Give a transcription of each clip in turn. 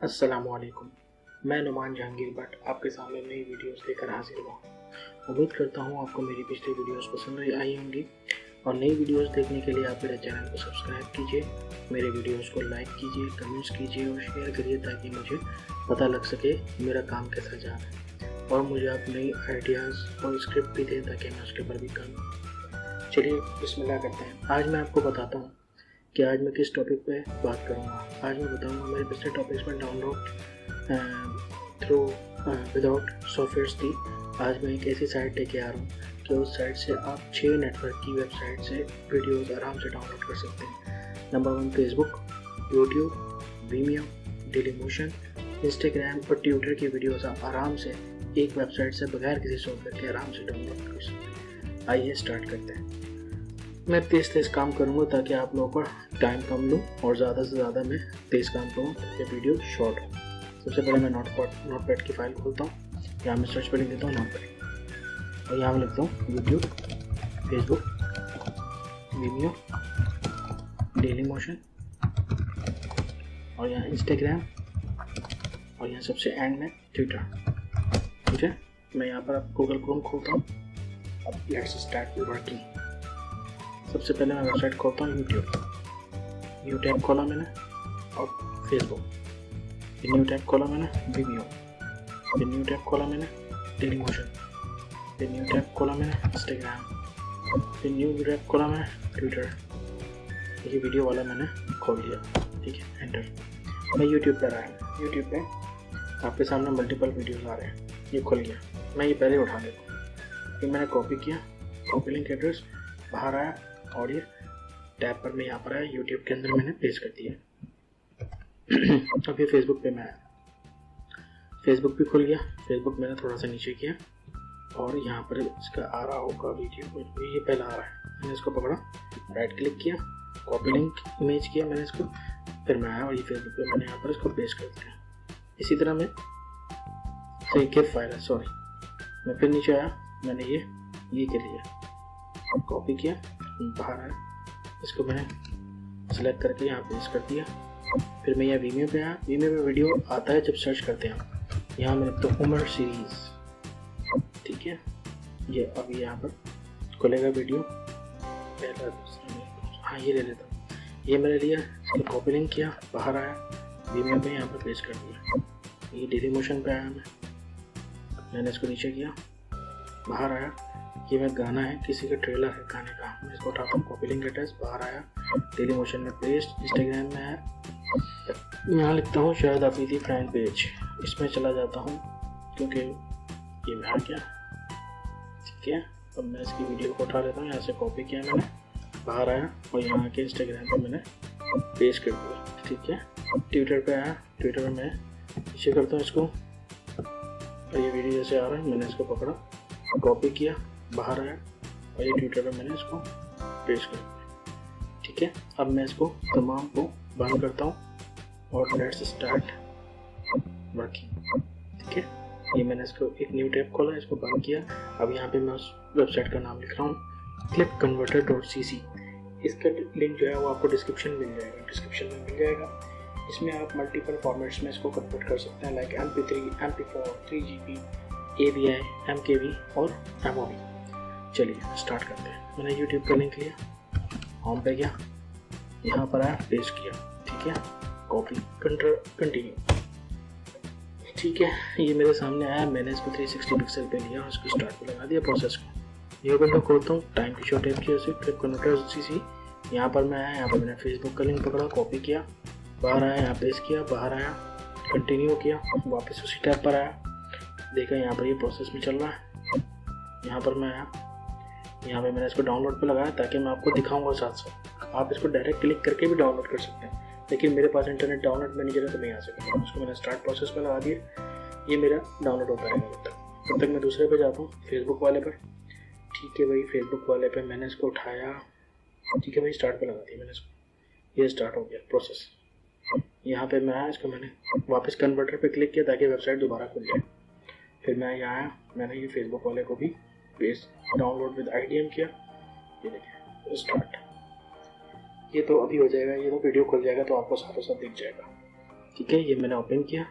अस्सलामुअलैकुम। मैं नुमान जहांगीर भट्ट आपके सामने नई वीडियोस लेकर हाजिर हुआ। उम्मीद करता हूँ आपको मेरी पिछली वीडियोस पसंद आई होंगी और नई वीडियोस देखने के लिए आप मेरे चैनल को सब्सक्राइब कीजिए, मेरे वीडियोस को लाइक कीजिए, कमेंट्स कीजिए और शेयर करिए ताकि मुझे पता लग सके मेरा काम कैसा जा रहा है और मुझे आप नई आइडियाज़ और स्क्रिप्ट भी दें ताकि मैं उसके ऊपर भी काम। चलिए बिस्मिल्लाह करते हैं। आज मैं आपको बताता हूँ कि आज मैं किस टॉपिक पे बात करूँगा। आज मैं बताऊँगा मेरे पिछले टॉपिक्स में डाउनलोड थ्रू विदाउट सॉफ्टवेयर्स थी। आज मैं एक ऐसी साइट लेके आ रहा हूँ कि उस साइट से आप 6 नेटवर्क की वेबसाइट से वीडियोस आराम से डाउनलोड कर सकते हैं। Number 1 Facebook, YouTube, Vimeo, Dailymotion, Instagram और ट्विटर की वीडियोस आप आराम से एक वेबसाइट से बगैर किसी सॉफ्टवेयर के आराम से डाउनलोड कर सकते हैं। आइए स्टार्ट करते हैं। मैं तेज़ काम करूँगा ताकि आप लोगों का टाइम कम लूँ और ज़्यादा से ज़्यादा मैं तेज़ काम करूँ ताकि वीडियो शॉर्ट हो। सबसे पहले मैं नोटपैड की फाइल खोलता हूँ। यहाँ मैं सर्च पर लिख देता हूँ नोटपैड और यहाँ मैं लिखता हूँ यूट्यूब, फेसबुक, वीमियो, डेलीमोशन और यहाँ इंस्टाग्राम और यहाँ सबसे एंड में ट्विटर। ठीक है, मैं यहाँ पर गूगल क्रोम खोलता हूँ। अब लेट्स स्टार्ट वर्किंग। सबसे पहले मैं वेबसाइट खोलता हूँ यूट्यूब। न्यू टैब खोला मैंने और फेसबुक। फिर न्यू टैब खोला मैंने वीडियो। फिर न्यू टैब खोला मैंने डेलीमोशन। फिर न्यू टैब खोला मैंने इंस्टाग्राम। फिर न्यू टैब खोला मैंने ट्विटर। ये वीडियो वाला मैंने खोल लिया। ठीक है, एंटर। मैं यूट्यूब पर आया। यूट्यूब पे आपके सामने मल्टीपल वीडियोज़ आ रहे हैं। ये खुल गया। मैं ये पहले उठा लेता हूँ। फिर मैंने कॉपी किया, कॉपी लिंक एड्रेस बाहर आया और ये टैब पर मैं यहाँ पर आया, यूट्यूब के अंदर मैंने पेस्ट कर दिया। अब ये फेसबुक पे मैं आया। फेसबुक भी खुल गया। फेसबुक मैंने थोड़ा सा नीचे किया और यहाँ पर इसका आ रहा होगा वीडियो, ये पहला आ रहा है। मैंने इसको पकड़ा, राइट क्लिक किया, कॉपी लिंक इमेज किया मैंने इसको। फिर मैं आया और ये फेसबुक पे मैंने यहाँ पर इसको पेस्ट कर दिया। इसी तरह मैं एक फाइल है, सॉरी, मैं फिर नीचे आया, मैंने ये कर लिया, कॉपी किया, बाहर आया, इसको मैंने सेलेक्ट करके यहाँ पेस्ट कर दिया। फिर मैं यहाँ वीमियो पे आया। वीमियो में वीडियो आता है जब सर्च करते हैं हम। यहाँ मैं लिखता हूँ उमर सीरीज। ठीक है, ये अभी यहाँ पर खुलेगा वीडियो। पहला हाँ ये ले लेता हूँ। ये मैंने लिया, इसको कॉपी लिंक किया, बाहर आया, वीमियो पे यहाँ पर पेस्ट कर दिया। ये डेलीमोशन पे आया, मैंने इसको नीचे किया, बाहर आया। ये मैं गाना है, किसी का ट्रेलर है गाने का, मैं इसको उठाता हूँ, कॉपी लिंक एड्रेस बाहर आया, डेलीमोशन में पेस्ट, इंस्टाग्राम में आया, यहाँ लिखता हूँ शाहिद आफरीदी फैन पेज, इसमें चला जाता हूँ क्योंकि ये मैं आ गया। ठीक है, अब मैं इसकी वीडियो को उठा लेता हूँ, यहाँ से कॉपी किया मैंने, बाहर आया और यहाँ के इंस्टाग्राम पर मैंने पेस्ट कर दिया। ठीक है, ट्विटर पर आया, ट्विटर में मैं नीचे करता हूँ इसको और ये वीडियो जैसे आ रहा है, मैंने इसको पकड़ा, कॉपी किया, बाहर आया और ये ट्विटर पे मैंने इसको पेस्ट कर दिया। ठीक है, अब मैं इसको तमाम को बंद करता हूँ और लेट्स स्टार्ट वर्किंग। ठीक है, ये मैंने इसको एक न्यू टैब खोला, इसको बंद किया। अब यहाँ पे मैं उस वेबसाइट का नाम लिख रहा हूँ clipconverter.cc। इसका लिंक जो है वो आपको डिस्क्रिप्शन में मिल जाएगा। इसमें आप मल्टीपल फॉर्मेट्स में इसको कन्वर्ट कर सकते हैं, like MP3, MP4, 3GB, AVI, MKV और MOV। चलिए स्टार्ट करते हैं। मैंने YouTube का लिंक लिया, होम पे गया, यहाँ पर आया, पेस्ट किया। ठीक है, कॉपी, कंटिन्यू। ठीक है, ये मेरे सामने आया, मैंने इसको 360 पिक्सल पे लिया और इसको स्टार्ट पे लगा दिया प्रोसेस को। ये विंडो खोलता हूँ, टाइम की शॉर्ट ऐप की वजह से clipconverter.cc। यहाँ पर मैं आया, यहाँ पर मैंने फेसबुक का लिंक पकड़ा, कॉपी किया, बाहर आया, यहाँ पेस्ट किया, बाहर आया, कंटिन्यू किया, वापस उसी टैब पर आया, देखा यहाँ पर ये प्रोसेस में चल रहा है। यहाँ पर मैं आया, यहाँ पे मैंने इसको डाउनलोड पे लगाया ताकि मैं आपको दिखाऊंगा साथ साथ। आप इसको डायरेक्ट क्लिक करके भी डाउनलोड कर सकते हैं, लेकिन मेरे पास इंटरनेट डाउनलोड मैनेजर है तो नहीं आ सकेगा। उसको मैंने स्टार्ट प्रोसेस पे लगा दिया, ये मेरा डाउनलोड होता रहेगा तब तक मैं दूसरे पे जाता हूँ, फेसबुक वाले पर। ठीक है भाई, फेसबुक वाले पे मैंने इसको उठाया। ठीक है भाई, स्टार्ट पे लगा दिया मैंने इसको, ये स्टार्ट हो गया प्रोसेस। यहाँ पे मैं आया, इसको मैंने वापस कन्वर्टर पे क्लिक किया ताकि वेबसाइट दोबारा खुल जाए। फिर मैं यहाँ आया, मैंने ये फेसबुक वाले को भी पेस्ट डाउनलोड विद IDM किया। ये देखिए स्टार्ट, ये तो अभी हो जाएगा, ये तो वीडियो खुल जाएगा तो आपको साथ साथ दिख जाएगा। ठीक है, ये मैंने ओपन किया,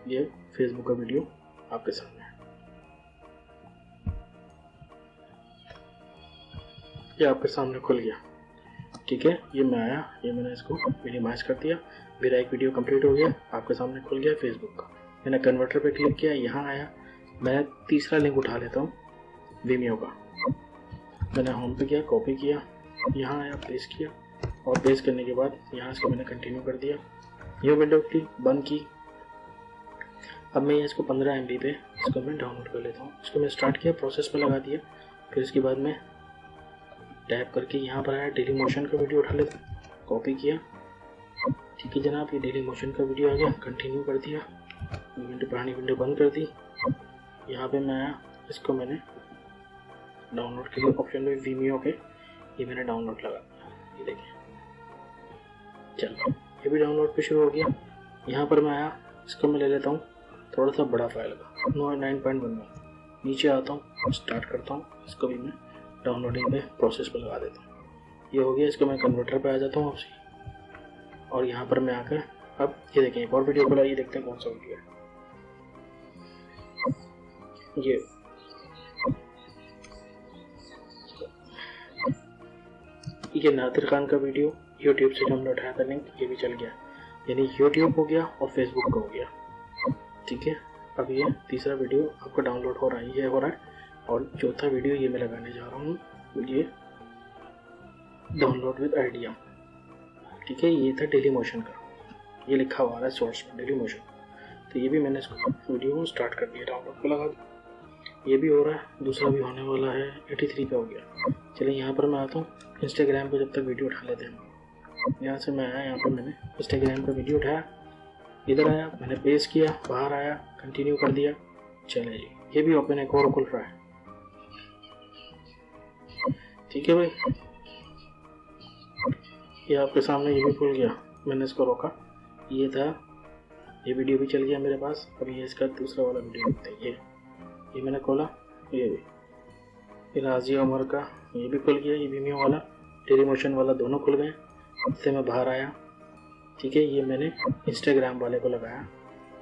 ये फेसबुक का वीडियो आपके सामने है, ये आपके सामने खुल गया। ठीक है, ये मैं आया, ये मैंने इसको मिनिमाइज कर दिया, मेरा एक वीडियो कंप्लीट हो गया, आपके सामने खुल गया फेसबुक का। मैंने कन्वर्टर पे क्लिक किया, यहाँ आया, मैं तीसरा लिंक उठा लेता हूँ Vimeo का। मैंने होम पे किया, कॉपी किया, यहाँ आया, पेस्ट किया, और पेस्ट करने के बाद यहाँ से मैंने कंटिन्यू कर दिया। ये विंडो की बंद की। अब मैं इसको 15 MB पे इसको मैं डाउनलोड कर लेता हूँ। इसको मैं स्टार्ट किया, प्रोसेस पे लगा दिया, फिर इसके बाद मैं टैप करके यहाँ पर आया, डेली मोशन का वीडियो उठा लेता हूँ, कॉपी किया। ठीक है जनाब, ये डेली मोशन का वीडियो आ गया, कंटिन्यू कर दिया, विंडो पुरानी विंडो बंद कर दी। यहाँ पे मैं आया, इसको मैंने डाउनलोड के लिए ऑप्शन में Vimeo के ये मैंने डाउनलोड लगा दिया, ये देखिए चलो ये भी डाउनलोड पे शुरू हो गया। यहाँ पर मैं आया, इसको मैं ले लेता हूँ थोड़ा सा बड़ा फाइल का 9.1 नीचे आता हूँ, स्टार्ट करता हूँ, इसको भी मैं डाउनलोडिंग पे प्रोसेस पे लगा देता हूँ। ये हो गया, इसको मैं कन्वर्टर पे आ जाता हूँ आपसे, और यहाँ पर मैं आकर अब ये देखें एक और वीडियो खुला, ये देखते हैं कौन सा वीडियो है। ये नादिर खान का वीडियो यूट्यूब से जो हमने उठाया था लिंक, ये भी चल गया, यानी यूट्यूब हो गया और फेसबुक का हो गया। ठीक है, अब ये तीसरा वीडियो आपका डाउनलोड हो रहा है, ये हो रहा है, और चौथा वीडियो ये मैं लगाने जा रहा हूँ, ये डाउनलोड विद आइडिया। ठीक है, ये था डेली मोशन का, ये लिखा हुआ है सोर्स में डेली मोशन, तो ये भी मैंने इसको वीडियो स्टार्ट कर दिया, डाउनलोड को लगा दिया। ये भी हो रहा है, दूसरा भी होने वाला है, 83 का हो गया। चलिए यहाँ पर मैं आता हूँ इंस्टाग्राम पे, जब तक वीडियो उठा लेते हैं। यहाँ से मैं आया, यहाँ पर मैंने इंस्टाग्राम पे वीडियो उठाया, इधर आया, मैंने पेस्ट किया, बाहर आया, कंटिन्यू कर दिया। चले जी, ये भी ओपन एक और खुल रहा है। ठीक है भाई, ये आपके सामने ये भी खुल गया, मैंने इसको रोका, ये था, ये वीडियो भी चल गया मेरे पास। अब ये इसका दूसरा वाला वीडियो देखते हैं, ये मैंने खोला, ये भी राजी उमर का ये भी खुल गया, ये Vimeo वाला डेली मोशन वाला दोनों खुल गए। इससे मैं बाहर आया, ठीक है, ये मैंने इंस्टाग्राम वाले को लगाया,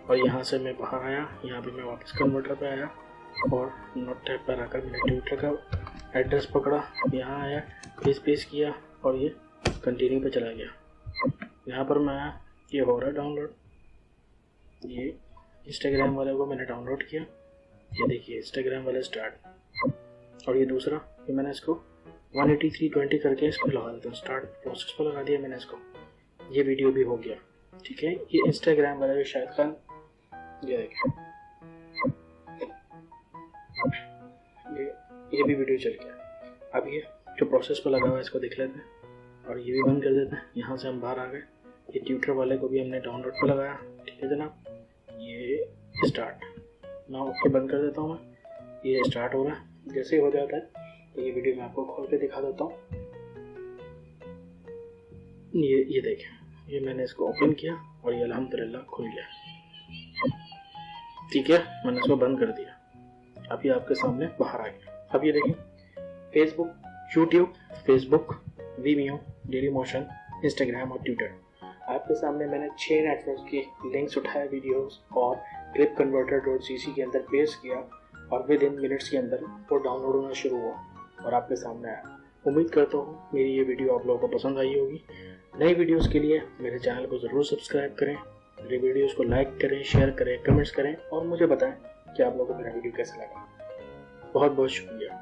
और यहाँ से मैं बाहर आया, यहाँ पे मैं वापस कन्वर्टर पे आया, और नोट टैब पर आकर मैंने ट्विटर का एड्रेस पकड़ा, यहाँ आया, पेस्ट किया, और ये कंटिन्यू पे चला गया। यहाँ पर मैं आया, ये हो रहा है डाउनलोड, ये इंस्टाग्राम वाले को मैंने डाउनलोड किया, ये देखिए इंस्टाग्राम वाला स्टार्ट, और ये दूसरा ये मैंने इसको 183.20 करके इसको लगा देता हूँ, स्टार्ट प्रोसेस पर लगा दिया मैंने इसको, ये वीडियो भी हो गया। ठीक है, ये इंस्टाग्राम वाला जो शायद खान, ये देखिए ये भी वीडियो चल गया। अब ये जो प्रोसेस पर लगा हुआ है इसको देख लेते हैं, और ये भी बंद कर देते हैं। यहाँ से हम बाहर आ गए, ये ट्विटर वाले को भी हमने डाउनलोड पर लगाया। ठीक है जनाब, ये स्टार्ट नाउ ओके बंद कर देता हूँ मैं, ये स्टार्ट हो रहा है। जैसे ही हो जाता है तो ये वीडियो मैं आपको खोल के दिखा देता हूँ। ये देखें, ये मैंने इसको ओपन किया और ये अल्हम्दुलिल्लाह खुल गया। ठीक है, मैंने इसको बंद कर दिया, अब ये आपके सामने बाहर आ गया। अब ये देखें, Facebook, YouTube, Facebook, Vimeo, daily motion, Instagram और ट्विटर, आपके सामने मैंने 6 नेटवर्क की लिंक्स उठाए, वीडियोस, और clipconverter.cc के अंदर पेस्ट किया, और विद इन मिनट्स के अंदर वो डाउनलोड होना शुरू हुआ और आपके सामने आया। उम्मीद करता हूँ मेरी ये वीडियो आप लोगों को पसंद आई होगी। नई वीडियोस के लिए मेरे चैनल को ज़रूर सब्सक्राइब करें, मेरे वीडियोस को लाइक करें, शेयर करें, कमेंट्स करें, और मुझे बताएं कि आप लोगों को मेरा वीडियो कैसा लगा। बहुत बहुत शुक्रिया।